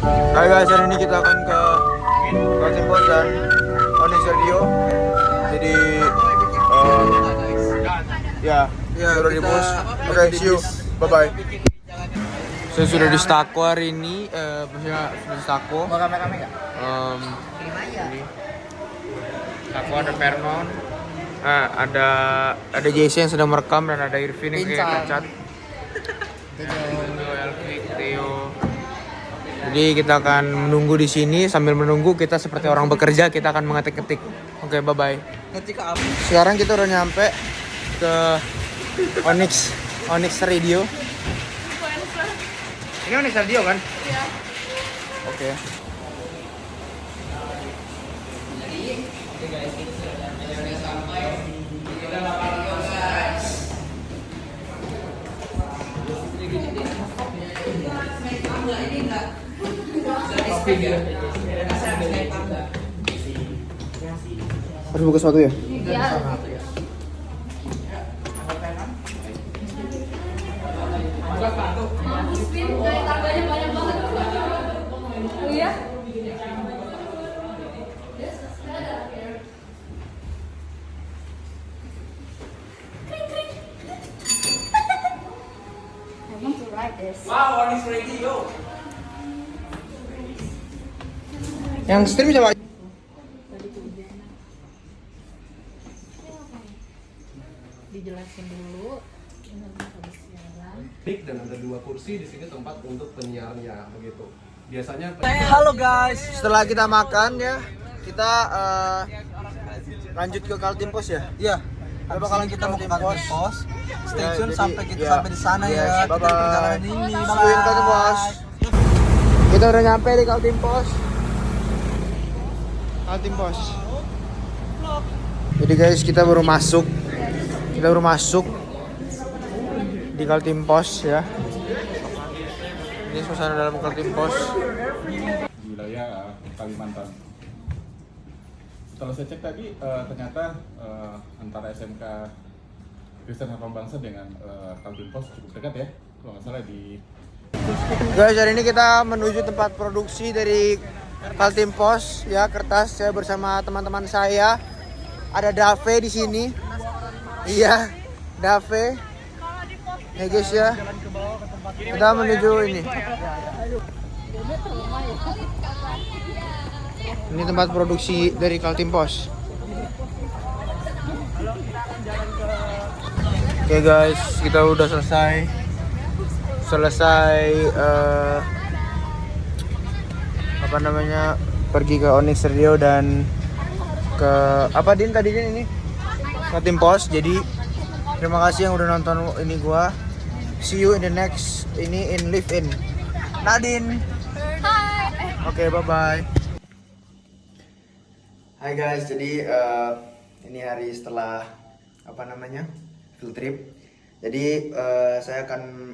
Hai guys, hari ini kita akan ke Kaltim Post dan Onyx Radio. Jadi ya sudah di bus. Oke, see you. Bye bye. Saya sudah di Stako hari ini. Maksudnya sudah di Stako. Mau rame-rame nggak? Ini Stako ada Vernon. Ada Jason yang sedang merekam dan ada Irvin yang kayak cacat. Theo. Jadi kita akan menunggu di sini. Sambil menunggu kita seperti orang bekerja, kita akan mengetik-ketik. Oke, bye bye. Ngetik apa? Sekarang kita udah nyampe ke Onyx Radio. Ini Onyx Radio kan? Iya. Oke. Harus buka sepatu ya? Iya. Tangganya banyak banget. Oh iya? I want to write this. Wow, Onyx Radio. Yang stream siapa? Dijelasin dulu. Dan ada 2 kursi di sini tempat untuk penyiarnya begitu. Biasanya Halo guys, setelah kita makan ya, kita lanjut ke Kaltim Post ya. Iya. Bakalan kita mau ke Kaltim Post. Stay tune jadi, sampai kita ya. sampai di sana Yes, ya. Kita bye-bye. di perjalanan ini. See you in Kaltim Post. Kita udah nyampe di Kaltim Post. Kaltim Post. Jadi guys, kita baru masuk. Di Kaltim Post ya. Ini suasana dalam Kaltim Post. Di wilayah Kalimantan. Setelah saya cek tadi, ternyata antara SMK Kristen Harapan Bangsa dengan Kaltim Post cukup dekat ya, kalau nggak salah di. Guys, hari ini kita menuju tempat produksi dari Kaltim Post ya, kertas. Saya bersama teman-teman saya. Ada Dave di sini. Iya, Dave. Ya guys ya. Kita menuju ini. Ini tempat produksi dari Kaltim Post. Oke guys, kita udah selesai pergi ke Onyx Radio dan ke apa Din tadinya ini Kaltim Post. Jadi terima kasih yang udah nonton ini gua. See you in the next in Live In. Nadine. Hai. Oke, bye bye. Hai guys, jadi ini hari setelah field trip. Jadi saya akan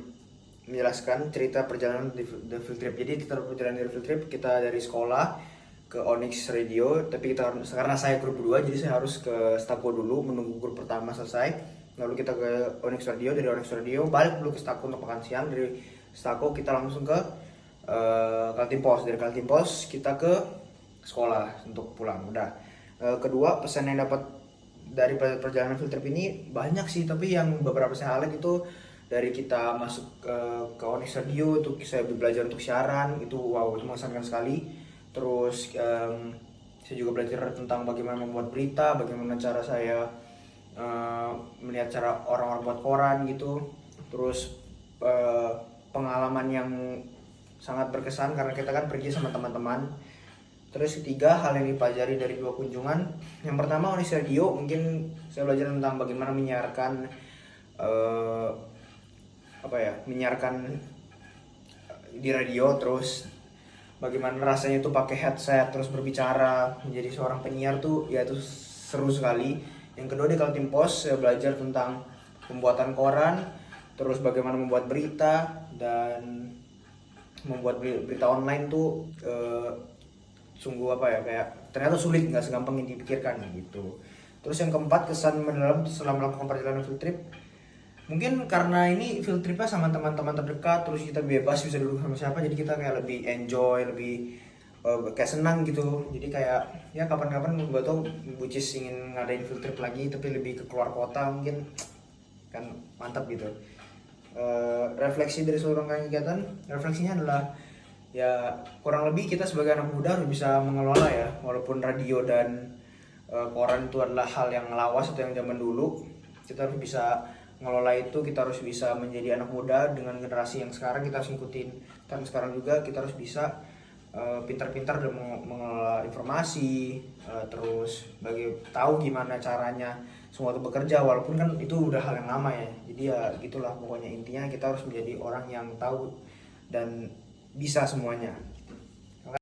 menjelaskan cerita perjalanan di field trip. Jadi kita perjalanan di field trip kita dari sekolah ke Onyx Radio, tapi karena saya grup 2 jadi saya harus ke Stako dulu menunggu grup pertama selesai. Lalu kita ke Onyx Radio, dari Onyx Radio balik dulu ke Stako untuk makan siang. Dari Stako kita langsung ke Kaltim Post. Dari Kaltim Post kita ke sekolah untuk pulang. Udah. Kedua, pesan yang dapat dari perjalanan field trip ini banyak sih, tapi yang beberapa saya highlight itu dari kita masuk ke Onyx Radio, itu saya belajar untuk siaran, itu wow, itu mengesankan sekali. Terus saya juga belajar tentang bagaimana membuat berita, bagaimana cara saya melihat cara orang-orang buat koran gitu. Terus pengalaman yang sangat berkesan karena kita kan pergi sama teman-teman. Terus ketiga, hal yang dipelajari dari 2 kunjungan. Yang pertama, Onyx Radio, mungkin saya belajar tentang bagaimana menyiarkan menyiarkan di radio, terus bagaimana rasanya tuh pakai headset terus berbicara menjadi seorang penyiar tuh ya itu seru sekali. Yang kedua, di Kaltim Post saya belajar tentang pembuatan koran, terus bagaimana membuat berita dan membuat berita online tuh sungguh kayak ternyata sulit, nggak segampang yang dipikirkan gitu. Terus yang keempat, kesan mendalam setelah melakukan perjalanan field trip, mungkin karena ini field tripnya sama teman-teman terdekat, terus kita bebas bisa duduk sama siapa, jadi kita kayak lebih enjoy, lebih kayak senang gitu. Jadi kayak ya kapan-kapan gue tau Bucis ingin ngadain field trip lagi, tapi lebih ke keluar kota mungkin, kan mantap gitu. Refleksi dari seluruh rangkaian kegiatan, refleksinya adalah ya kurang lebih kita sebagai anak muda harus bisa mengelola ya, walaupun radio dan koran itu adalah hal yang lawas atau yang zaman dulu, kita harus bisa ngelola itu. Kita harus bisa menjadi anak muda dengan generasi yang sekarang, kita harus ngikutin. Dan sekarang juga kita harus bisa pintar-pintar dalam mengelola informasi, terus tahu gimana caranya semua itu bekerja, walaupun kan itu udah hal yang lama ya. Jadi ya gitulah pokoknya, intinya kita harus menjadi orang yang tahu dan bisa semuanya.